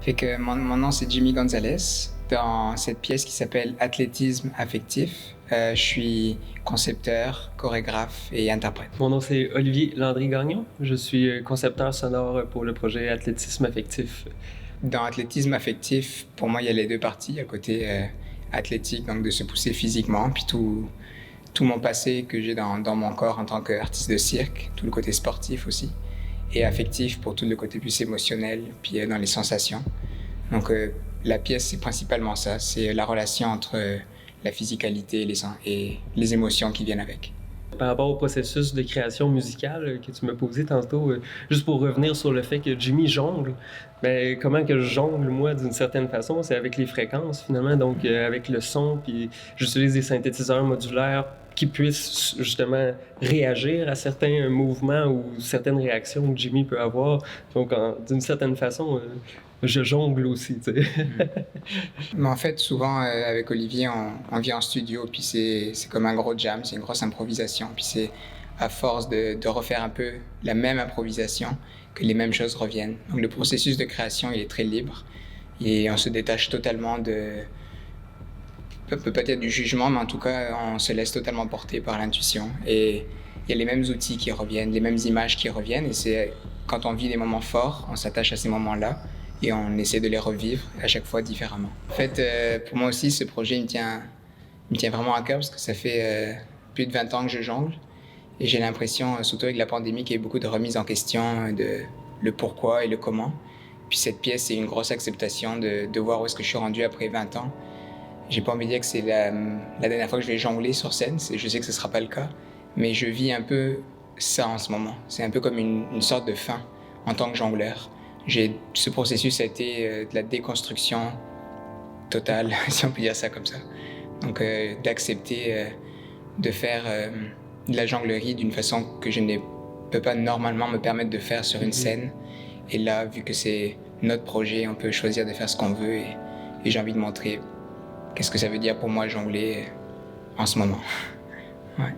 Fait que mon nom, c'est Jimmy Gonzalez. Dans cette pièce qui s'appelle Athlétisme affectif, je suis concepteur, chorégraphe et interprète. Mon nom, c'est Olivier Landry-Gagnon. Je suis concepteur sonore pour le projet Athlétisme affectif. Dans Athlétisme affectif, pour moi, il y a les deux parties. Il y a le côté athlétique, donc de se pousser physiquement, puis tout mon passé que j'ai dans mon corps en tant qu'artiste de cirque, tout le côté sportif aussi, et affectif pour tout le côté plus émotionnel, puis dans les sensations. Donc la pièce, c'est principalement ça, c'est la relation entre la physicalité et les émotions qui viennent avec. Par rapport au processus de création musicale que tu m'as posé tantôt, juste pour revenir sur le fait que Jimmy jongle, ben, comment que je jongle, moi, d'une certaine façon, c'est avec les fréquences, finalement, donc avec le son, puis j'utilise des synthétiseurs modulaires qui puissent justement réagir à certains mouvements ou certaines réactions que Jimmy peut avoir. Donc, d'une certaine façon, je jongle aussi, tu sais. Mais en fait, souvent, avec Olivier, on vient en studio, puis c'est comme un gros jam, c'est une grosse improvisation. Puis c'est à force de refaire un peu la même improvisation que les mêmes choses reviennent. Donc le processus de création, il est très libre. Et on se détache totalement peut-être du jugement, mais en tout cas, on se laisse totalement porter par l'intuition. Et il y a les mêmes outils qui reviennent, les mêmes images qui reviennent. Et c'est quand on vit des moments forts, on s'attache à ces moments-là et on essaie de les revivre à chaque fois différemment. En fait, pour moi aussi, ce projet, il me tient vraiment à cœur parce que ça fait plus de 20 ans que je jongle. Et j'ai l'impression, surtout avec la pandémie, qu'il y a eu beaucoup de remises en question de le pourquoi et le comment. Puis cette pièce, c'est une grosse acceptation de voir où est-ce que je suis rendu après 20 ans. J'ai pas envie de dire que c'est la dernière fois que je vais jongler sur scène, je sais que ce sera pas le cas, mais je vis un peu ça en ce moment. C'est un peu comme une sorte de fin en tant que jongleur. Ce processus a été de la déconstruction totale, si on peut dire ça comme ça. Donc d'accepter de faire de la jonglerie d'une façon que je ne peux pas normalement me permettre de faire sur une scène. Et là, vu que c'est notre projet, on peut choisir de faire ce qu'on veut et j'ai envie de montrer qu'est-ce que ça veut dire pour moi jongler en ce moment. Ouais.